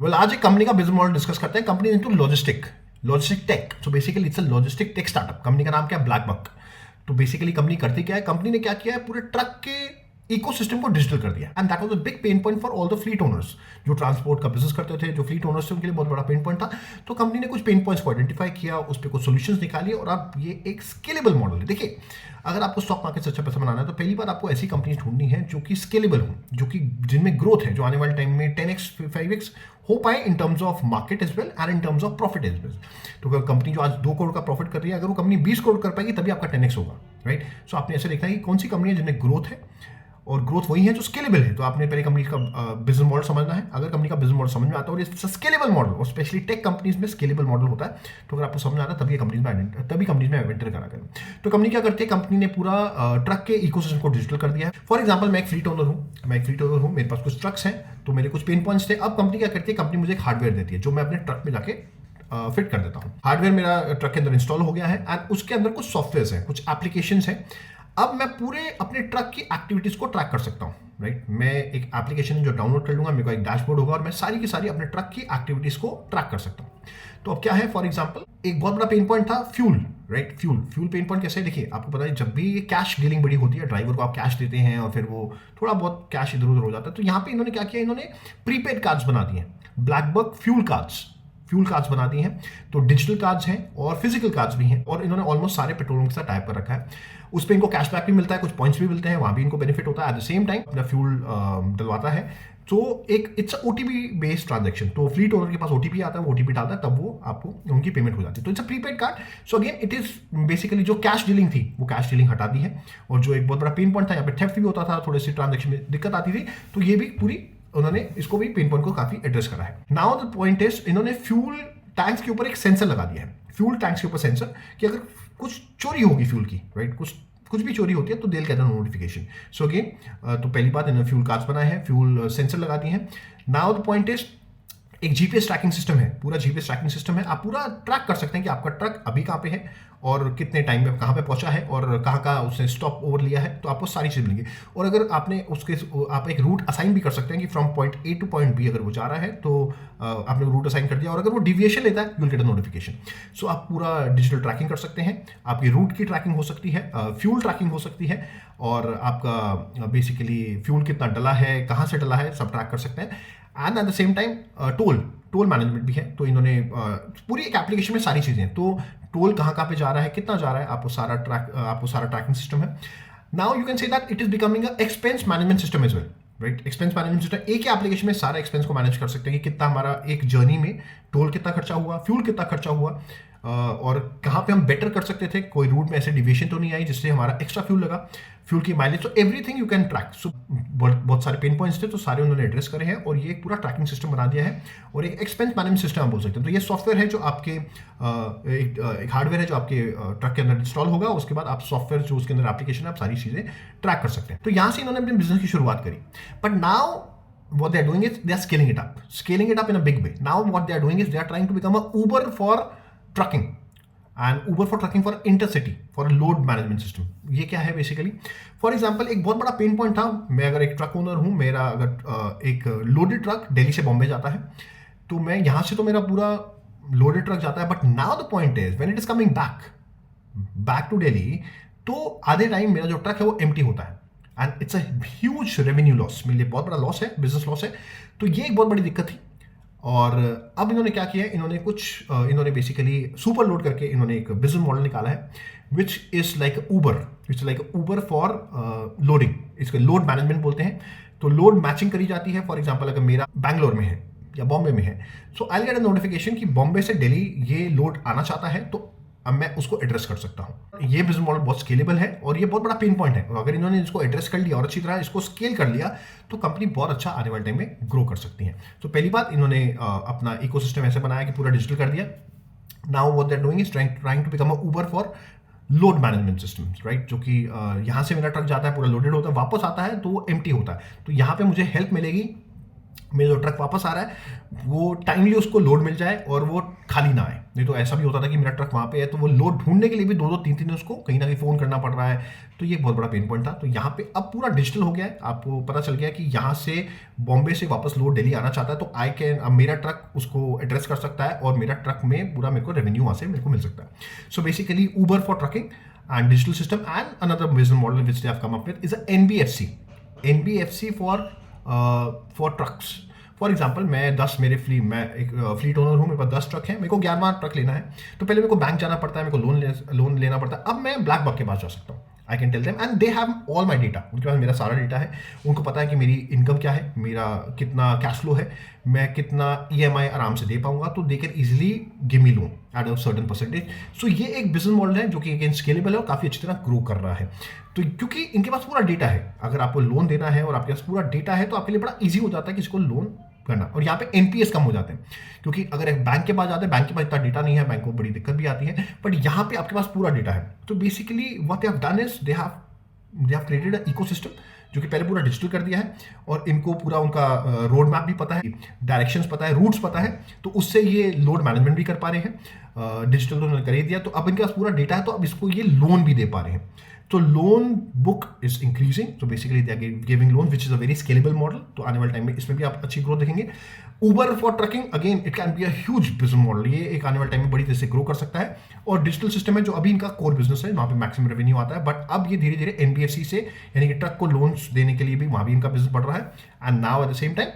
Well आज एक company का बिजनेस मॉडल डिस्कस करते हैं। Company into logistic tech. So basically it's a logistic tech startup. Company का नाम क्या है? ब्लैकबक। तो बेसिकली कंपनी करती क्या है? कंपनी ने क्या किया है, पूरे ट्रक के इकोसिस्टम को डिजिटल कर दिया। And that was a big pain point for all the fleet owners. जो ट्रांसपोर्ट का बिजनेस करते थे, जो फ्लीट ओनर्स थे, उनके लिए बहुत बड़ा पेन पॉइंट था। तो कंपनी ने कुछ पेन पॉइंट्स को आइडेंटिफाई किया, उस पर कुछ सोल्यूशंस निकाली और अब ये एक स्केलेबल मॉडल है। देखिए, अगर आपको स्टॉक मार्केट से अच्छा पैसा बनाना है तो पहली बार आपको ऐसी कंपनी ढूंढनी है जो कि स्केलेबल हो, जो कि जिनमें ग्रोथ है, जो आने वाले टाइम में 10x 5x हो पाए in terms of market as well and in terms of profit as well. तो अगर कंपनी जो आज 2 करोड़ का प्रॉफिट कर रही है, अगर वो कंपनी 20 करोड़ कर पाएगी तभी आपका 10x होगा, राइट। सो आपने ऐसे देखना है कि कौन सी कंपनी है जिनमें ग्रोथ है, और ग्रोथ वही है जो स्केलेबल है। तो आपने पहले कंपनी का बिजनेस मॉडल समझना है। अगर कंपनी का बिजनेस मॉडल समझ में आता है और ये स्केलेबल मॉडल, और स्पेशली टेक कंपनीज में स्केलेबल मॉडल होता है, तो अगर आपको समझ में आता है तभी कंपनीज में एंटर करा करें। तो कंपनी क्या करती है? कंपनी ने पूरा ट्रक के इकोसिस्टम को डिजिटल कर दिया है। फॉर एग्जाम्पल, मैं एक फ्लीट ओनर हूँ, मेरे पास कुछ ट्रक्स हैं, तो मेरे कुछ पेन पॉइंट्स थे। अब कंपनी क्या करती है? कंपनी मुझे एक हार्डवेयर देती है जो मैं अपने ट्रक में जाके फिट कर देता हूँ। हार्डवेयर मेरा ट्रक के अंदर इंस्टॉल हो गया है एंड उसके अंदर कुछ सॉफ्टवेयर हैं, कुछ एप्लीकेशंस हैं। अब मैं पूरे अपने ट्रक की एक्टिविटीज को ट्रैक कर सकता हूँ, राइट। मैं एक एप्लीकेशन जो डाउनलोड कर लूंगा, मेरे को एक डैशबोर्ड होगा और मैं सारी की सारी अपने ट्रक की एक्टिविटीज को ट्रैक कर सकता हूँ। तो अब क्या है, फॉर एग्जांपल एक बहुत बड़ा पेन पॉइंट था fuel, right. Fuel pain point कैसे है? देखिए, आपको पता है जब भी ये कैश डीलिंग बड़ी होती है, ड्राइवर को आप कैश देते हैं और फिर वो थोड़ा बहुत कैश इधर उधर हो जाता है। तो यहाँ पे इन्होंने क्या किया, इन्होंने प्रीपेड कार्ड्स बना दिए हैं, ब्लैकबक फ्यूल कार्ड्स बना दी हैं। तो डिजिटल कार्ड्स हैं और फिजिकल कार्ड्स भी हैं, और इन्होंने ऑलमोस्ट सारे पेट्रोल के साथ टाइप कर रखा है। उस पर इनको कैशबैक भी मिलता है, कुछ पॉइंट्स भी मिलते हैं, वहां भी इनको बेनिफिट होता है। एट द सेम टाइम अपना फ्यूल डलवाता है। तो एक इट्स ओटीपी बेस्ड ट्रांजेक्शन। तो फ्लीट ओनर के पास ओटीपी आता है, वो ओटीपी डालता है, तब वो आपको उनकी पेमेंट हो जाती है। तो it's a prepaid card. So again it is basically जो कैश डीलिंग थी, वो कैश डीलिंग हटा दी है। और जो एक बहुत बड़ा पेन पॉइंट था, यहाँ पे थेफ्ट भी होता था, थोड़ी सी ट्रांजेक्शन में दिक्कत आती थी, तो ये भी पूरी उन्होंने इसको भी पेन पॉइंट को काफी एड्रेस करा है। नाउ द पॉइंट इज, इन्होंने फ्यूल टैंक्स के ऊपर एक सेंसर लगा दिया है। फ्यूल टैंक्स के ऊपर सेंसर, कि अगर कुछ चोरी होगी फ्यूल की, राइट, कुछ भी चोरी होती है तो they will get a notification. So again, तो पहली बात, इन्होंने फ्यूल कार्ड्स बनाए हैं, फ्यूल सेंसर लगा दिए हैं। नाउ द पॉइंट इज, एक जीपीएस ट्रैकिंग सिस्टम है, पूरा जीपीएस ट्रैकिंग सिस्टम है। आप पूरा ट्रैक कर सकते हैं कि आपका ट्रक अभी कहाँ पे है और कितने टाइम में कहाँ पे पहुंचा है और कहाँ का उसने स्टॉप ओवर लिया है। तो आपको सारी चीज़ मिलेंगी। और अगर आपने उसके आप एक रूट असाइन भी कर सकते हैं कि from point A to point B अगर वो जा रहा है तो आपने रूट असाइन कर दिया, और अगर वो डिविएशन लेता है you will get a notification. So आप पूरा डिजिटल ट्रैकिंग कर सकते हैं। आपकी रूट की ट्रैकिंग हो सकती है, फ्यूल ट्रैकिंग हो सकती है, और आपका बेसिकली फ्यूल कितना डला है, कहाँ से डला है, सब ट्रैक कर सकते हैं। And at the same time toll management भी है। तो इन्होंने पूरी एक एप्लीकेशन में सारी चीज़ें हैं। तो टोल कहाँ पे जा रहा है, कितना जा रहा है, आपको सारा ट्रैकिंग सिस्टम है। Now you can say that it is becoming a expense management system as well, right. Expense management system, एक ही एप्लीकेशन में सारा एक्सपेंस को मैनेज कर सकते हैं कि कितना हमारा एक जर्नी में टोल कितना खर्चा हुआ, फ्यूल कितना खर्चा हुआ, और कहाँ पे हम बेटर कर सकते थे, कोई रूट में ऐसे डिविएशन तो नहीं आई जिससे हमारा एक्स्ट्रा फ्यूल लगा, फ्यूल की माइलेज। तो एवरीथिंग यू कैन ट्रैक। सो बहुत सारे पेन पॉइंट्स थे, तो सारे उन्होंने एड्रेस करे हैं और ये एक पूरा ट्रैकिंग सिस्टम बना दिया है और एक एक्सपेंस मैनेजमेंट सिस्टम आप बोल सकते हैं। तो ये सॉफ्टवेयर है जो आपके एक हार्डवेयर है जो आपके ट्रक के अंदर इंस्टॉल होगा। उसके बाद आप सॉफ्टवेयर जो उसके अंदर एप्लीकेशन है, आप सारी चीजें ट्रैक कर सकते हैं। तो यहां से इन्होंने अपने बिजनेस की शुरुआत करी। But now what they are doing is they are scaling it up in a big way. Now what they are doing is they are trying to become a Uber for trucking and Uber for trucking for intercity for a load management system. ये क्या है basically? For example, एक बहुत बड़ा pain point था। मैं अगर एक ट्रक ओनर हूँ, मेरा अगर एक लोडेड ट्रक दिल्ली से बॉम्बे जाता है, तो मैं यहाँ से तो मेरा पूरा लोडेड ट्रक जाता है, but now the point is when it is coming back to Delhi, तो आधे टाइम मेरा जो ट्रक है वो एम्प्टी होता है and it's a huge revenue loss. मेरे लिए बहुत बड़ा लॉस है, बिजनेस लॉस है। तो ये एक बहुत बड़ी दिक्कत थी। और अब इन्होंने क्या किया है, इन्होंने बेसिकली सुपर लोड करके इन्होंने एक बिजनेस मॉडल निकाला है which is like Uber for loading. इसको लोड मैनेजमेंट बोलते हैं। तो लोड मैचिंग करी जाती है। फॉर एग्जाम्पल, अगर मेरा बैंगलोर में है या बॉम्बे में है, सो आई गेट अ नोटिफिकेशन कि बॉम्बे से दिल्ली ये लोड आना चाहता है, तो अब मैं उसको एड्रेस कर सकता हूं। ये बिजनेस मॉडल बहुत स्केलेबल है और ये बहुत बड़ा पेन पॉइंट है। और अगर इन्होंने इसको एड्रेस कर लिया और अच्छी तरह इसको स्केल कर लिया, तो कंपनी बहुत अच्छा आने वाले टाइम में ग्रो कर सकती है। तो पहली बात, इन्होंने अपना इकोसिस्टम ऐसे बनाया कि पूरा डिजिटल कर दिया। Now what they are doing is trying to become a Uber for load management system, right. जो कि यहाँ से मेरा ट्रक जाता है, पूरा लोडेड होता है, वापस आता है तो वो एम्प्टी होता है। तो यहाँ पे मुझे हेल्प मिलेगी मेरा जो ट्रक वापस आ रहा है वो टाइमली उसको लोड मिल जाए और वो खाली ना आए। नहीं तो ऐसा भी होता था कि मेरा ट्रक वहाँ पे है तो वो लोड ढूंढने के लिए भी 2-2 3-3 दिन उसको कहीं ना कहीं फ़ोन करना पड़ रहा है। तो ये एक बहुत बड़ा पेन पॉइंट था। तो यहाँ पे अब पूरा डिजिटल हो गया है, आपको पता चल गया कि यहाँ से बॉम्बे से वापस लोड दिल्ली आना चाहता है तो आई कैन, अब मेरा ट्रक उसको एड्रेस कर सकता है और मेरा ट्रक में पूरा मेरे को रेवेन्यू वहाँ से मेरे को मिल सकता है। So basically Uber for trucking and digital system, and another business model which they have come up with is a NBFC for trucks. For example मैं 10 मेरे मैं एक फ्लीट ओनर हूँ, मेरे पास 10 ट्रक हैं, मेरे को 11वां ट्रक लेना है तो पहले मेरे को बैंक जाना पड़ता है, मेरे को लोन लेना पड़ता है। अब मैं ब्लैक बक के पास जा सकता हूँ, I can tell them and they have all my data, उनके पास मेरा सारा डेटा है, उनको पता है कि मेरी इनकम क्या है, मेरा कितना कैश फ्लो है, मैं कितना EMI आराम से दे पाऊंगा, तो they can easily give me loan at a certain percentage. So ये एक बिजनेस मॉडल है जो कि अगेन स्केलेबल है और काफ़ी अच्छी तरह ग्रो कर रहा है। तो क्योंकि इनके पास पूरा डेटा है, अगर आपको लोन देना है और आपके पास पूरा डेटा है तो आपके लिए बड़ा ईजी हो जाता है किसी को लोन करना, और यहाँ पे NPS कम हो जाते हैं, क्योंकि अगर एक बैंक के पास जाते हैं, बैंक के पास इतना डेटा नहीं है, बैंक को बड़ी दिक्कत भी आती है, बट यहाँ पे आपके पास पूरा डेटा है। तो basically what they have done is they have created a ecosystem जो कि पहले पूरा डिजिटल कर दिया है और इनको पूरा उनका रोड मैप भी पता है, डायरेक्शंस पता है, रूट्स पता है, तो उससे ये लोड मैनेजमेंट भी कर पा रहे हैं। डिजिटल तो उन्होंने कर ही दिया, तो अब इनके पास पूरा डेटा है तो अब इसको ये लोन भी दे पा रहे हैं। तो लोन बुक इज इंक्रीजिंग, तो basically they are giving loan which is a very scalable model. तो आने वाले टाइम में इसमें भी आप अच्छी ग्रोथ देखेंगे। Uber for trucking again it can be a huge business model, ये एक आने वाले टाइम में बड़ी तेजी से ग्रो कर सकता है। और डिजिटल सिस्टम है जो अभी इनका कोर बिजनेस है, वहाँ पे मैक्सिमम रेवेन्यू आता है, बट अब ये धीरे धीरे NBFC से यानी कि ट्रक को लोन्स देने के लिए भी वहाँ भी इनका बिजनेस बढ़ रहा है। And now at the same time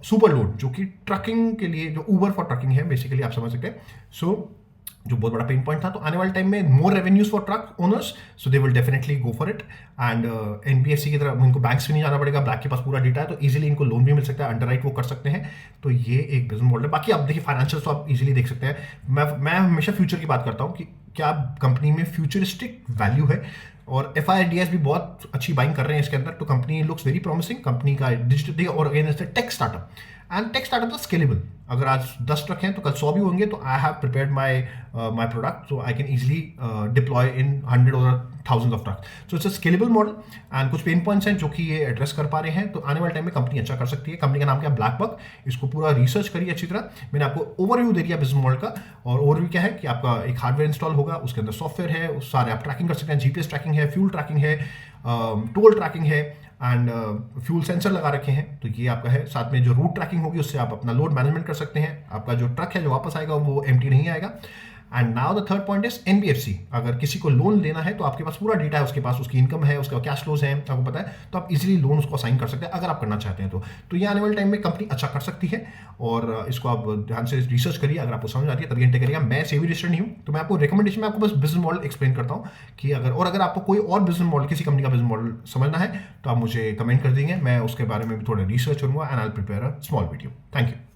super load जो कि ट्रकिंग के लिए जो उबर फॉर ट्रकिंग है बेसिकली आप समझ सकते हैं। सो जो बहुत बड़ा पेन पॉइंट था, तो आने वाले टाइम में more revenues for truck owners, so they will definitely go for it. And NBFC की तरह इनको बैंक्स भी नहीं जाना पड़ेगा, बैंक के पास पूरा डेटा है तो इजीली इनको लोन भी मिल सकता है, अंडरराइट वो कर सकते हैं। तो ये एक बिजनेस मॉडल है। बाकी आप देखिए फाइनेंशियल तो आप इजीली देख सकते हैं। मैं हमेशा फ्यूचर की बात करता हूँ कि क्या कंपनी में फ्यूचरिस्टिक वैल्यू है, और FIRDS भी बहुत अच्छी बाइंग कर रहे हैं इसके अंदर, तो company looks very promising. Company का डिजिटल और again tech startup, and tech startup is scalable. अगर आज 10 ट्रक हैं तो कल 100 भी होंगे, तो I have prepared my product, so I can easily deploy in 100 और thousand of truck. So it's a scalable model and कुछ पेन पॉइंट्स हैं जो कि ये एड्रेस कर पा रहे हैं। तो आने वाले टाइम में कंपनी अच्छा कर सकती है। कंपनी का नाम क्या है? Black Buck. इसको पूरा रिसर्च करिए अच्छी तरह। मैंने आपको ओवरव्यू दे दिया बिजनेस मॉडल का, और ओवरव्यू क्या है कि आपका एक हार्डवेयर इंस्टॉल होगा, उसके अंदर सॉफ्टवेयर है, उस सारे आप ट्रैकिंग कर सकते हैं, GPS ट्रैकिंग है, फ्यूल ट्रैकिंग है, टोल ट्रैकिंग है, एंड फ्यूल सेंसर लगा रखे हैं, तो ये आपका है। साथ में जो रूट ट्रैकिंग होगी उससे आप अपना लोड मैनेजमेंट कर सकते हैं। आपका जो ट्रक है जो वापस आएगा वो एम्प्टी नहीं आएगा। And now the third point is NBFC। अगर किसी को लोन लेना है तो आपके पास पूरा डेटा है, उसके पास उसकी इनकम है, उसका कैश फ्लोज है, आपको पता है, तो आप इजीली लोन उसको असाइन कर सकते हैं अगर आप करना चाहते हैं तो ये आने वाले टाइम में कंपनी अच्छा कर सकती है। और इसको आप ध्यान से रिसर्च करिए, अगर आपको समझ आती है तभी एंटर करिएगा। मैं सेबी रजिस्टर्ड नहीं हूँ, तो मैं आपको रिकमेंडेशन में आपको बस बिजनेस मॉडल एक्सप्लेन करता हूँ कि अगर आपको कोई और बिजनेस मॉडल, किसी कंपनी का बिजनेस मॉडल समझना है तो आप मुझे कमेंट कर देंगे, मैं उसके बारे में भी थोड़ा रिसर्च करूँगा and I will prepare a small video. Thank you.